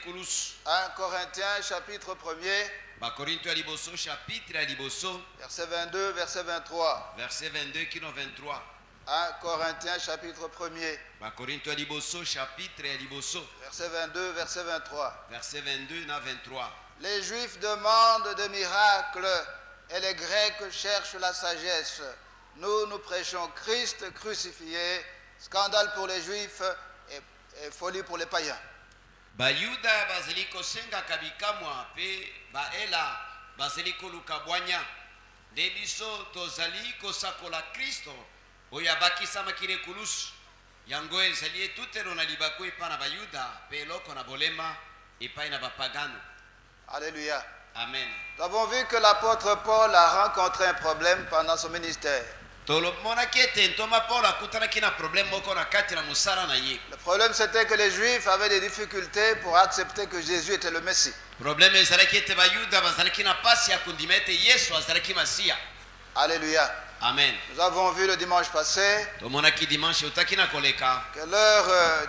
1 Corinthiens chapitre 1er. Verset 22, verset 23. Verset 22 kino 23. 1 Corinthiens chapitre 1er. Verset 22, verset 23. Verset 22 na 23. Les Juifs demandent des miracles et les Grecs cherchent la sagesse. Nous prêchons Christ crucifié, scandale pour les Juifs et folie pour les païens. Bayuda baziliko senga kabikamwa pe baela baziliko lukabwanya debiso tozali kosakola Kristo oyabakisa makire kulusu yango ezali tutero na libako epana bayuda pe loko na bolema epai na bapagano. Alléluia. Amen. Nous avons vu que l'apôtre Paul a rencontré un problème pendant son ministère. Le problème c'était que les Juifs avaient des difficultés pour accepter que Jésus était le Messie. Alléluia. Amen. Nous avons vu le dimanche passé que leur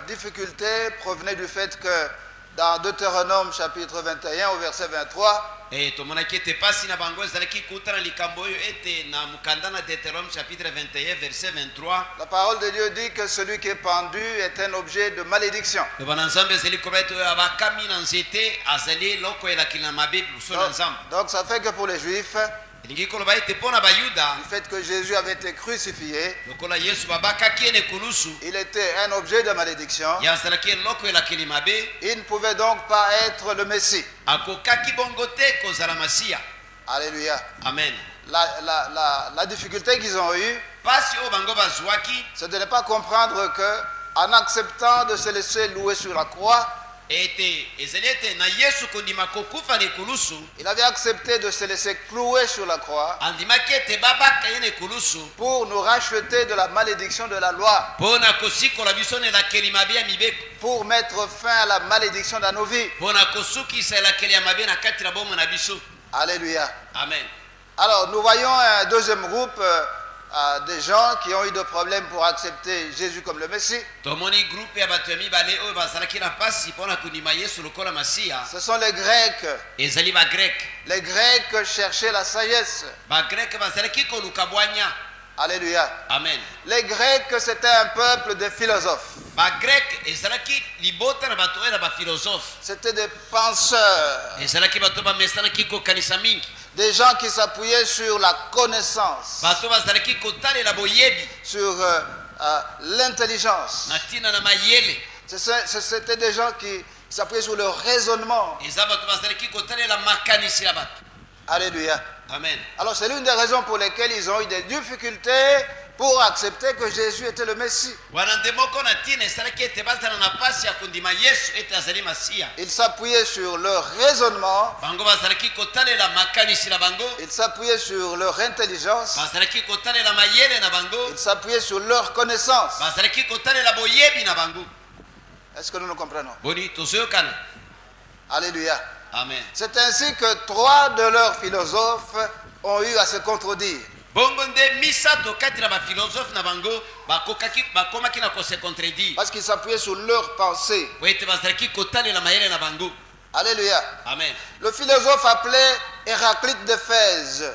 difficulté provenait du fait que dans Deutéronome chapitre 21 au verset 23, la parole de Dieu dit que celui qui est pendu est un objet de malédiction. Donc ça fait que pour les Juifs, du fait que Jésus avait été crucifié, il était un objet de malédiction. Il ne pouvait donc pas être le Messie. Alléluia. Amen. La difficulté qu'ils ont eue, c'est de ne pas comprendre que, en acceptant de se laisser louer sur la croix, il avait accepté de se laisser clouer sur la croix pour nous racheter de la malédiction de la loi, pour mettre fin à la malédiction dans nos vies. Alléluia. Amen. Alors nous voyons un deuxième groupe des gens qui ont eu des problèmes pour accepter Jésus comme le Messie. Ce sont les Grecs. Les Grecs cherchaient la sagesse. Alléluia. Amen. Les Grecs, c'était un peuple de philosophes. C'était des penseurs. Des gens qui s'appuyaient sur la connaissance, sur l'intelligence. C'était des gens qui s'appuyaient sur le raisonnement. Alléluia. Amen. Alors c'est l'une des raisons pour lesquelles ils ont eu des difficultés pour accepter que Jésus était le Messie. Ils s'appuyaient sur leur raisonnement. Ils s'appuyaient sur leur intelligence. Ils s'appuyaient sur leur connaissance. Est-ce que nous nous comprenons? Alléluia. Amen. C'est ainsi que 3 de leurs philosophes ont eu à se contredire. Parce qu'ils s'appuyaient sur leur pensée. Alléluia. Amen. Le philosophe appelé Héraclite d'Éphèse,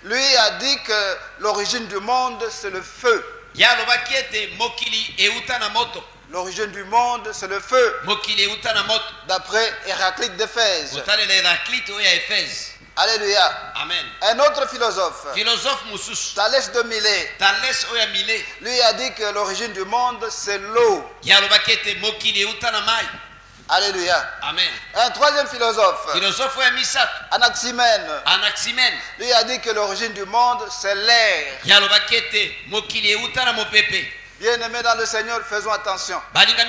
lui a dit que l'origine du monde c'est le feu. L'origine du monde c'est le feu. D'après Héraclite d'Éphèse. Alléluia. Amen. Un autre philosophe, Thalès de Milet, lui a dit que l'origine du monde c'est l'eau. Alléluia. Amen. Un troisième philosophe, Anaximène, lui a dit que l'origine du monde c'est l'air. Bien-aimés dans le Seigneur, faisons attention. Alléluia.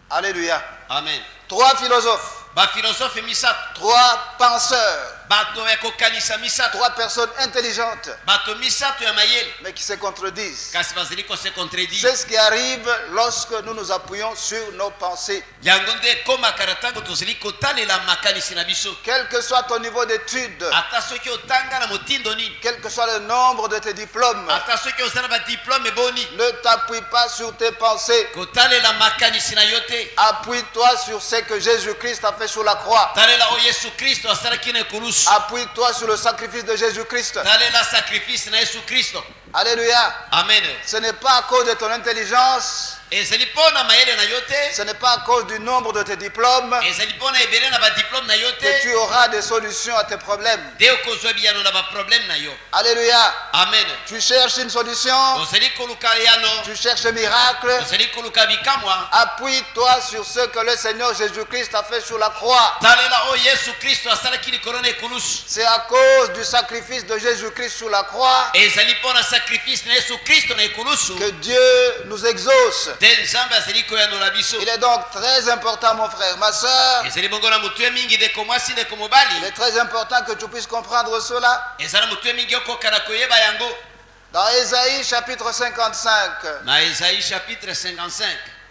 Alléluia. Amen. 3 philosophes bafilosofe misato 3 penseurs, bato ya kokanisa misato 3 personnes intelligentes, bato misato ya mayele mais qui se contredisent. kasi bazali kose contredire C'est ce qui arrive lorsque nous nous appuyons sur nos pensées. yango nde ekomaka na ntango tozali kotalela makanisi na biso Quel que soit ton niveau d'études, ata soki otanga na motindo nini quel que soit le nombre de tes diplômes, ata soki oza na badiplome eboni ne t'appuie pas sur tes pensées. kotalela makanisi na yo te Appuie-toi sur ce que Jésus-Christ a fait sur la croix. talela oyo yesu kristo asalaki na ekulusu Appuie-toi sur le sacrifice de Jésus-Christ. talela sacrifice na yesu kristo Alléluia. amen Ce n'est pas à cause de ton intelligence, ezali mpo na mayele na yo te ce n'est pas à cause du nombre de tes diplômes ezali mpo na ebele na badiplome na yo que te tu auras des solutions à tes problèmes. nde okozwa biyano na baproblème na yo Alléluia. amen Tu cherches une solution, ozali koluka yano tu cherches un miracle. ozali koluka bikamwa Appuie-toi sur ce que le Seigneur Jésus-Christ a fait sur la croix. talela oyo yesu kristo asalaki likolo na ekulusu C'est à cause du sacrifice de Jésus-Christ sur la croix ezali mpo na sacrifice na yesu kristo na ekulusu que Dieu nous exauce. te nzambe azali koyanola biso Il est donc très important, mon frère, ma soeur, ezali bongo na motu ya mingi ndeko mwasi ndeko il mobali est très important que tu puisses comprendre cela. eza na motu ya mingi okoka na koyeba yango Dans Ésaïe chapitre 55, na esaïe chapitre 55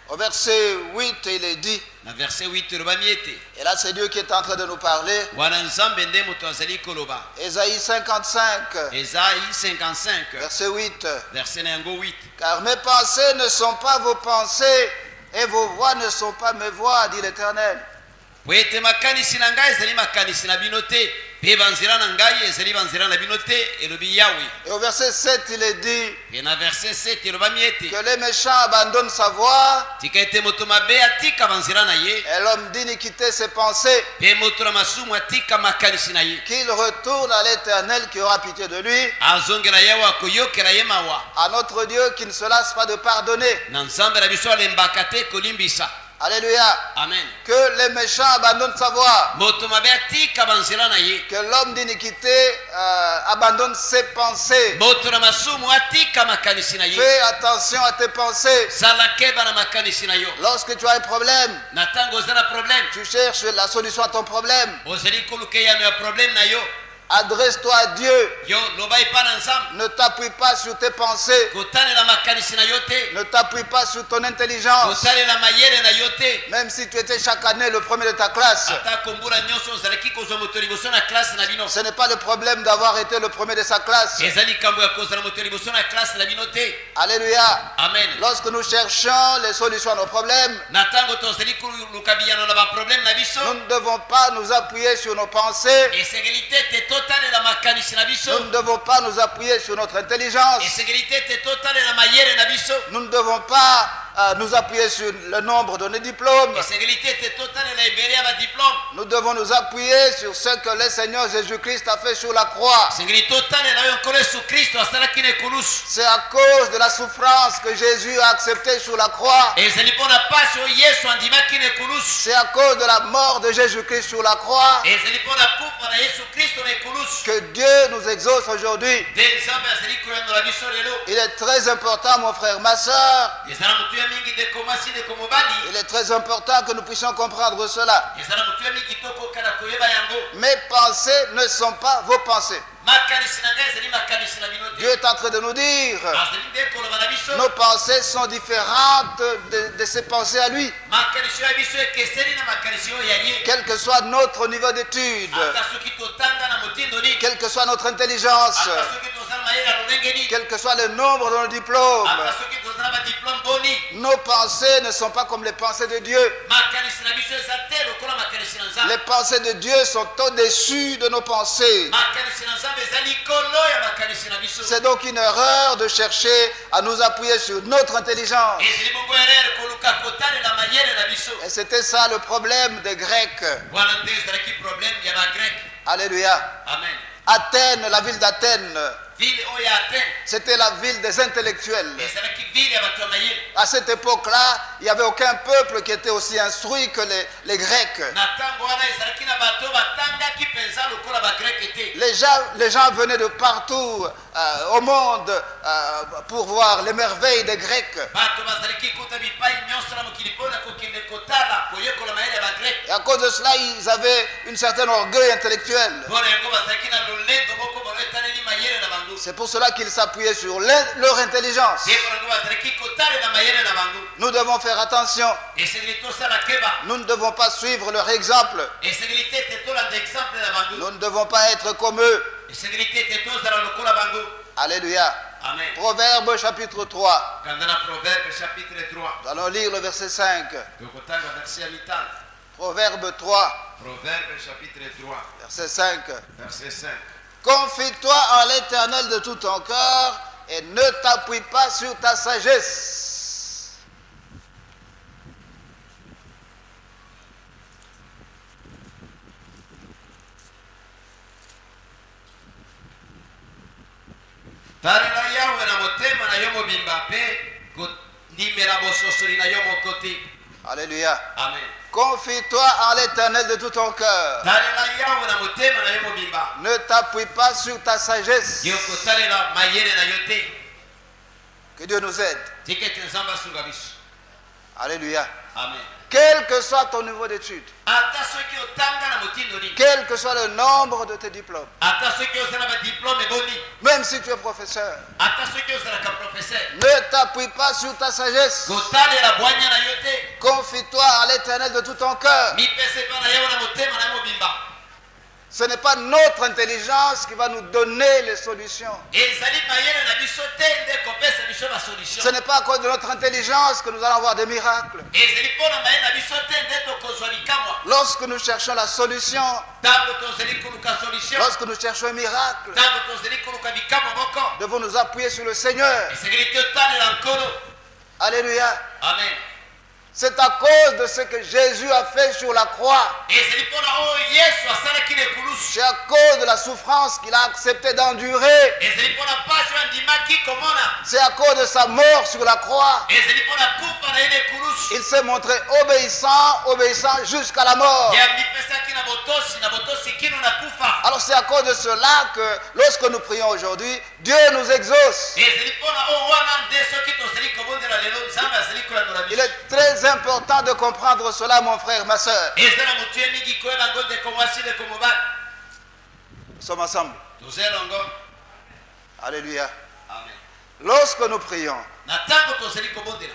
au verset 8, il est dit, na verset 8 elobami ete et là c'est Dieu qui est en train de nous parler, wana nzambe nde moto azali koloba Ésaïe 55, esaïe 55 verset 8, verset na yango 8 car mes pensées ne sont pas vos pensées et vos voix ne sont pas mes voix, dit l'Éternel. po ete makanisi na ngai ezali makanisi na bino te mpe banzela na ngai ezali banzela na bino te elobi yawe Et au verset 7, il est dit mpe na verset 7 elobami ete que les méchants abandonnent sa voix tika ete moto mabe atika banzela na ye et l'homme d'iniquité ses pensées, mpe moto na masumu atika makanisi na ye qu'il retourne à l'Éternel qui aura pitié de lui, azongela yawe akoyokela ye mawa à notre Dieu qui ne se lasse pas de pardonner. na nzambe na biso alembaka te kolimbisa Alléluia. amen Que les méchants abandonnent sa voix, moto mabe atika banzela na ye que l'homme d'iniquité abandonne ses pensées. moto na masumu atika makanisi na ye Fais attention à tes pensées. sala keba na makanisi na yo Lorsque tu as un problème, na ntango oza na problème tu cherches la solution à ton problème. ozali koluka eyano ya problème na yo Adresse-toi à Dieu. yo loba epa na nzambe Ne t'appuie pas sur tes pensées. kotalela makanisi na yo te Ne t'appuie pas sur ton intelligence. kotalela mayele na yo te Même si tu étais chaque année le premier de ta classe, ata kombula nyonso ozalaki kozwa moto liboso na klase na bino ce n'est pas le problème d'avoir été le premier de sa classe. eza likambo ya kozala moto liboso na klase na bino te Alléluia. amen Lorsque nous cherchons les solutions à nos problèmes, na ntango tozali koluka biyano na baproblème na biso nous ne devons pas nous appuyer sur nos pensées. esengeli te te totalela makanisi na biso Nous ne devons pas nous appuyer sur notre intelligence. esengeli te te totalela mayele na biso Nous ne devons pas nous appuyer sur le nombre de nos diplômes. esengeli te te totalela ebele ya badiplome Nous devons nous appuyer sur ce que le Seigneur Jésus-Christ a fait sur la croix. esengeli totalela oyo nkolo yesu kristo asalaki na ekulusu C'est à cause de la souffrance que Jésus a acceptée sur la croix. ezali mpo na pasi oyo yesu andimaki na ekulusu C'est à cause de la mort de Jésus-Christ sur la croix ezali mpo na kufa na yesu kristo na ekulusu que Dieu nous exauce aujourd'hui. nde nzambe azali koyanola biso lelo Il est très important, mon frère, ma soeur. eza na motu ya mingi ndeko mwasi ndeko mobali Il est très important que nous puissions comprendre cela. eza na motu ya mingi tokoka na koyeba yango Mes pensées ne sont pas vos pensées. makanisi na ngai ezali makanisi na bino Dieu te est en train de nous dire, azali nde koloba na biso nos pensées sont différentes de ses pensées à lui. makanisi oyo ya biso ekeseni na makanisi oyo ya ye Quel que soit notre niveau d'études, ata soki totanga na motindo nini quelle que soit notre intelligence, ata soki toza na mayele ya lolenge nini quel que soit le nombre de nos diplômes, ata soki toza na badiplome boni nos pensées ne sont pas comme les pensées de Dieu. makanisi na biso eza te lokola makanisi na nzambe Les pensées de Dieu sont au-dessus de nos pensées. makanisi na nzambe eza likolo ya makanisi na biso C'est donc une erreur de chercher à nous appuyer sur notre intelligence. ezali bongo erere koluka kotalela mayele na biso Et c'était ça le problème des Grecs. wana nde ezalaki problème ya bagrek Alléluia. amen Athènes, la ville d'Athènes, ville oyo ya atene c'était la ville des intellectuels. ezalaki ville ya bato ya mayele À cette époque-là, il n'y avait aucun peuple qui était aussi instruit que les Grecs. na ntango wana ezalaki na bato batangaki mpenza lokola bagrek te Les gens venaient de partout au monde pour voir les merveilles des Grecs. Et à cause de cela, ils avaient une certaine orgueil intellectuel. C'est pour cela qu'ils s'appuyaient sur leur intelligence. Nous devons faire attention. Nous ne devons pas suivre leur exemple. Nous ne devons pas être comme eux. Alléluia. Amen. Proverbe chapitre 3. Nous allons lire le verset 5. Proverbe 3. Proverbe chapitre 3. Verset 5. Verset 5. Confie-toi en l'Éternel de tout ton cœur et ne t'appuie pas sur ta sagesse. Talela yawe na motema na yo mobimba pe kondimela bososoli na yo mokoti. Alléluia. Amen. Confie-toi en l'Éternel de tout ton cœur. Talela yawe na motema na yo mobimba. Ne t'appuie pas sur ta sagesse. Yo kotalela mayele na yo te. Que Dieu nous aide. Tikete nzamba sunga biso. Alléluia. Amen. Quel que soit ton niveau d'études, Ata soki otanga na motindo ni. quel que soit le nombre de tes diplômes, Ata soki osala ba diplôme boni. même si tu es professeur, Ata soki osala ka professeur. ne t'appuie pas sur ta sagesse. Kotalela bwanya na yo te. Confie-toi à l'Éternel de tout ton cœur. Mi pese pa na yawe na motema na yo mobimba. Ce n'est pas notre intelligence qui va nous donner les solutions. Ezali mayele na biso te nde kopesa biso ba solution. Ce n'est pas à cause de notre intelligence que nous allons avoir des miracles. Ezali pona mayele na biso te nde tokozwa likamwa. Lorsque nous cherchons la solution, Tango tozali koluka solution. lorsque nous cherchons un miracle, Tango tozali koluka bikamwa moko. devons nous appuyer sur le Seigneur. Esengeli te otalela nkolo. Alléluia. Amen. C'est à cause de ce que Jésus a fait sur la croix. Ezali pona oyo Yesu asalaki na ekulusu. C'est à cause de la souffrance qu'il a accepté d'endurer. Ezali pona pasi oyo andimaki komona. C'est à cause de sa mort sur la croix. Ezali pona kufa na ye na ekulusu. Il s'est montré obéissant jusqu'à la mort. Ya mipesaki na botosi kino na kufa. Alors c'est à cause de cela que lorsque nous prions aujourd'hui, Dieu nous exauce. Ezali pona oyo wana nde soki tozali kobondela lelo nzambe azali kolandula Il biso. est très important de comprendre cela, mon frère, ma soeur. Ezala motu ye mingi koyeba ngo ndeko mwasi ndeko mobali. Nous sommes ensemble. Tozelongo. Alléluia. Amen. Lorsque nous prions, Na tango tozali kobondela.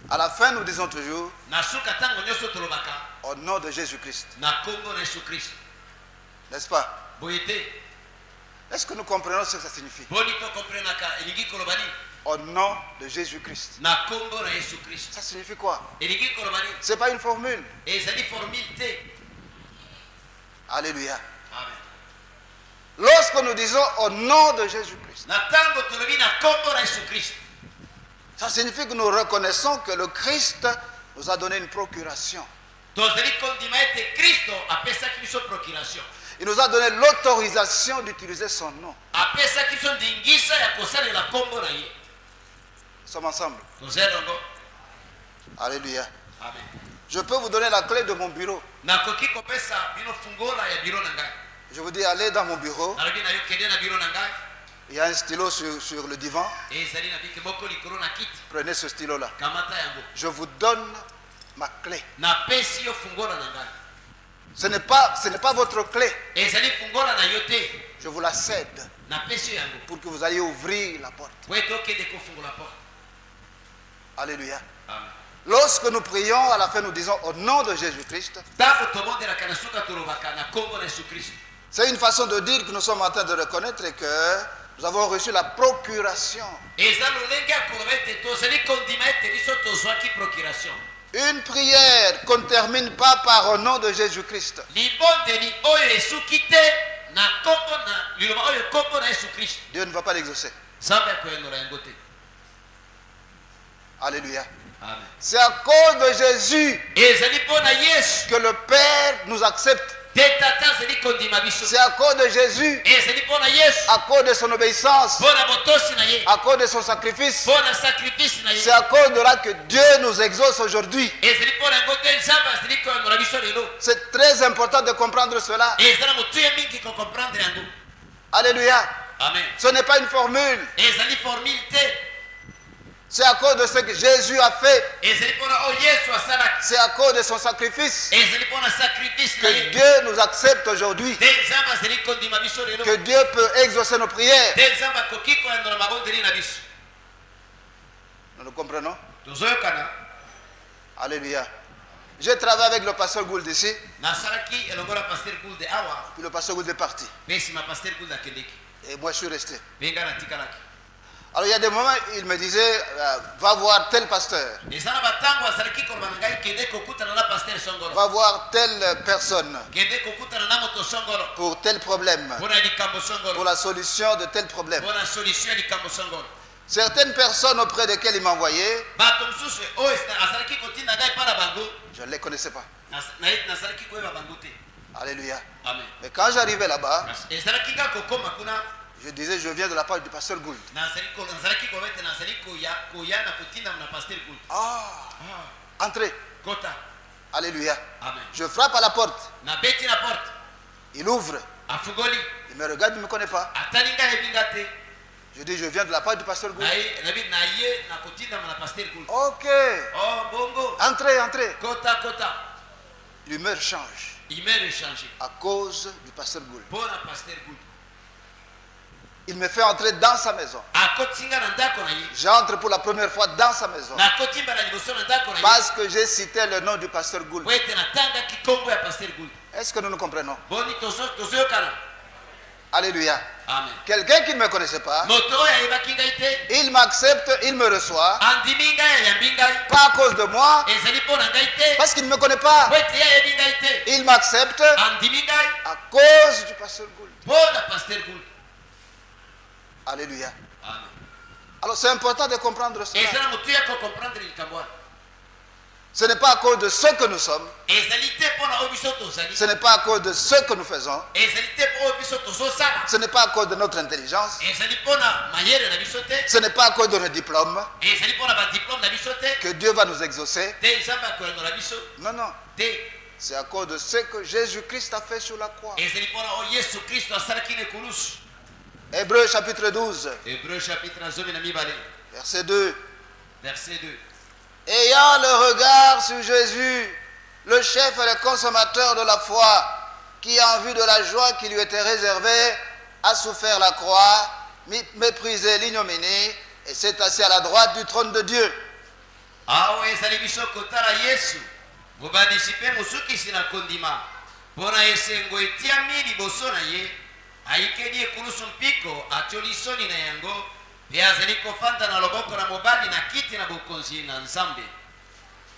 à la fin, nous disons toujours Na suka tango nyonso tolobaka. au nom de Jésus-Christ. Na kombo na Yesu Kristo. N'est-ce pas? Boye te. Est-ce que nous comprenons ce que ça signifie? Boni tokomprenaka elingi koloba nini? Au nom de Jésus-Christ. Na kombo na Yesu Kristo. Ça signifie quoi? Elingi koloba nini? Ce n'est pas une formule. Ezali formule te. Alléluia. Amen. Lorsque nous disons au nom de Jésus-Christ, Na tango tolobi na kombo na Yesu Kristo. ça signifie que nous reconnaissons que le Christ nous a donné une procuration. Tozali kondima ete Kristo apesaki biso procuration. Il nous a donné l'autorisation d'utiliser son nom. Apesaki biso ndingisa ya kosalela kombo na ye. Nous sommes ensemble. Tozelongo. Alléluia. Amen. Je peux vous donner la clé de mon bureau. Nakoki kopesa bino fungola ya biro na ngai. Je vous dis, allez dans mon bureau. Nalobi na yo kende na biro na ngai. Il y a un stylo sur le divan. Ezali na bike moko likolo na kiti. Prenez ce stylo-là. Kamata yango. Je vous donne ma clé. Napesi yo fungola na ngai. Ce n'est pas votre clé. Ezali fungola na yo te. Je vous la cède Napesi yo yango. pour que vous alliez ouvrir la porte. Po ete okende kofungola porte. Alléluia. Amen. Lorsque nous prions, à la fin nous disons au nom de Jésus-Christ. Tango tobondelaka na suka tolobaka na kombo na Yesu Kristo. C'est une façon de dire que nous sommes en train de reconnaître que nous avons reçu la procuration. Eza lolenge ya koloba ete tozali kondima ete biso tozwaki procuration. Une prière qu'on ne termine pas par au nom de Jésus-Christ. Libondeli oyo esuki te na kombo na liloba oyo kombo na Yesu Kristo. Dieu ne va pas l'exaucer. Nzambe akoyendola yango te. Alléluia. Amen. C'est à cause de Jésus Ezali mpo na Yesu que le Père nous accepte. te tata azali kondima biso. C'est à cause de Jésus, Ezali mpo na Yesu à cause de son obéissance, mpo na botosi na ye. à cause de son sacrifice. Mpo na sacrifice na ye. C'est à cause de là que Dieu nous exauce aujourd'hui. Ezali mpo na yango te nzambe azali koyendola biso lelo. C'est très important de comprendre cela. Ezala motu ye mingi kocomprendre yango. Alléluia. Amen. Ce n'est pas une formule. ezali formule te. C'est à cause de ce que Jésus a fait. ezali mpona oyo yesu asalaki. C'est à cause de son sacrifice ezali mpona sacrifice na que ye. Dieu nous accepte aujourd'hui. te nzambe azali kondima biso lelo. Que Dieu peut exaucer nos prières. te nzambe akoki koyandola mabondeli na biso. Nous nous comprenons? tozoyokana. Alléluia. J'ai travaillé avec le pasteur Gould ici, nasalaki elongo na paster gould awa. puis le pasteur Gould est parti. mpe nsima paster gould akendeki. Et moi, je suis resté. mpe ngai natikalaki. Alors, il y a des moments, il me disait, va voir tel pasteur, eza na batango azalaki koloba na ngai kende kokutana na paster songolo. va voir telle personne kende kokutana na moto songolo. pour tel problème, mpona likambo pour songolo. la solution de tel problème. mpona solution ya likambo songolo. Certaines personnes auprès desquelles il m'envoyait, bato mosusu oyo azalaki kotinda ngai mpa na bango. je ne les connaissais pas. nasalaki koyeba bango te. Alléluia. amen. Mais quand j'arrivais là-bas, ezalaki kaka kokoma kuna. je disais, je viens de la part du pasteur Gould. nazalaki koloba ete nazali koya na kotindama na paster gould. Entrez. kota. Alléluia. amen. Je frappe à la porte. nabeti na porte. Il ouvre. afungoli. Il me regarde, il ne me connaît pas. atali ngai yebi nga te. Je dis, je viens de la part du pasteur Gould. nabi naye na kotindama na paster gould. Ok. oh bongo. Entrez, entrez. kota kota. L'humeur change humeur echange à cause du pasteur Gould. mpona paster gould. Il me fait entrer dans sa maison. akotinga na ndako na ye. J'entre pour la première fois dans sa maison. nakotimba na liboso na ndako na ye. Parce que j'ai cité le nom du pasteur Gould. po ete natangaki nkombo ya paster gould. Est-ce que nous nous comprenons? boni tozoyokana. Alléluia. amen. Quelqu'un qui ne me connaissait pas, moto oyo ayebaki ngai te. il m'accepte, il me reçoit. andimi ngai ayambi ngai. Pas à cause de moi, ezali mpona ngai te. parce qu'il ne me connaît pas. po ete ye ayebi ngai te. Il m'accepte andimi ngai à cause du pasteur Gould. mpona paster gould. Alléluia. amen. Alors c'est important de comprendre cela. eza na motu ya kocomprendre likambo wana. Ce n'est pas à cause de ce que nous sommes, ezali te mpona oyo biso tozali. ce n'est pas à cause de ce que nous faisons, ezali te mpo oyo biso tozosala. ce n'est pas à cause de notre intelligence, ezali mpona mayele na biso te. ce n'est pas à cause de nos diplômes ezali mpona badiplome na biso te. que Dieu va nous exaucer. te nzambe akoyandola biso Non, non. te. C'est à cause de ce que Jésus-Christ a fait sur la croix. ezali mpona oyo yesu kristo asalaki na ekulusu. Hébreux chapitre 12, hébreu chapitre 12 verset 2. verset 2. Ayant le regard sur Jésus, le chef et le consommateur de la foi, qui en vue de la joie qui lui était réservée, a souffert la croix, méprisé l'ignominie, et s'est assis à la droite du trône de Dieu. awa ezali biso kotala yesu mobandisi mpe mosukisi na kondima mpona esengo etiami liboso na ye ayikeli ekulusu mpiko atioli soni na yango mpe azali kofanda na loboko na mobali na kiti na bokonzi na nzambe.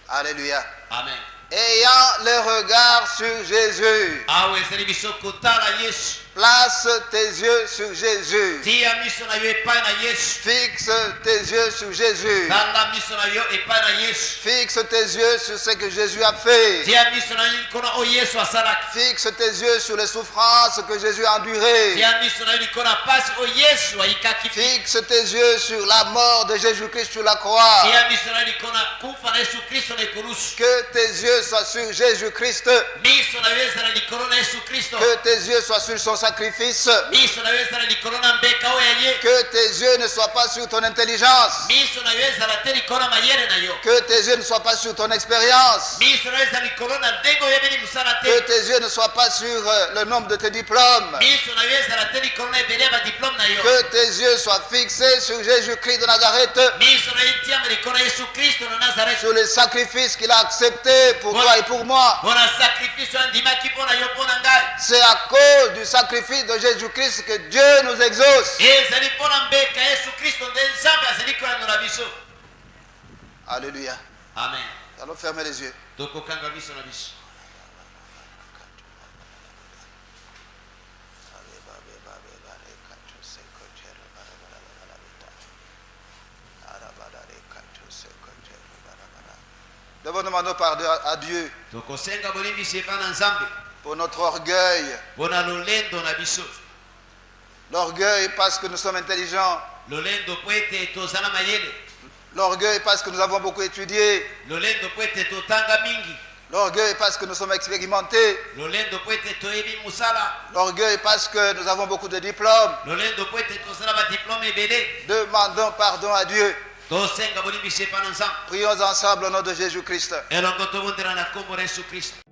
Alléluia. amen. Ayant le regard sur Jésus, awa ezali biso kotala yesu. place tes yeux sur Jésus. tia miso na yo epai na yesu. Fixe tes yeux sur Jésus. tala miso na yo epai na yesu. Fixe tes yeux sur ce que Jésus a fait. tia miso na yo likolo oyo yesu asalaki. Fixe tes yeux sur les souffrances que Jésus a endurées. tia miso na yo likolo ya pasi oyo yesu ayikaki. Fixe tes yeux sur la mort de Jésus-Christ sur la croix. tia miso na yo likolo ya kufa na yesu kristo na ekulusu. Que tes yeux soient sur Jésus-Christ. miso na yo ezala likolo na yesu kristo. Que tes yeux soient sur son sacrifice. miso na yo ezala likolo na mbeka oyo ya ye. Que tes yeux ne soient pas sur ton intelligence. miso na yo ezala te likolo na mayele na yo. Que tes yeux ne soient pas sur ton expérience. miso na yo ezala likolo na ndenge oyebeli mosala Que te. tes yeux ne soient pas sur le nombre de tes diplômes. miso na yo ezala te likolo na ebele ya badiplome na yo. Que tes yeux soient fixés sur Jésus-Christ de Nazareth. miso na yo etiama likolo na yesu kristo na nazareth. Sur les sacrifices qu'il a acceptés pour toi et pour moi. mpona sacrifice oyo andimaki mpo na yo mpo na ngai. C'est à cause du sacrifice de Jésus-Christ que Dieu nous exauce. ezali mpo na mbeka ya yesu kristo nde nzambe azali koyandola biso. Alléluia. amen. Allons fermer les yeux. tokokanga miso na biso. Devons demander pardon à Dieu tokosenga bolimbisi epai na nzambe pour notre orgueil. mpona lolendo na biso. L'orgueil parce que nous sommes intelligents. lolendo mpo ete toza na mayele. L'orgueil parce que nous avons beaucoup étudié. lolendo mpo ete totanga mingi. L'orgueil parce que nous sommes expérimentés. lolendo po ete toyebi mosala, L'orgueil parce que nous avons beaucoup de diplômes. lolendo po ete tozala badiplome ebele. Demandons pardon à Dieu. Tosenga bolimbisa epai na nzambe Prions ensemble au nom de Jésus-Christ. elongo tobondela na nkombo na yesu kristo.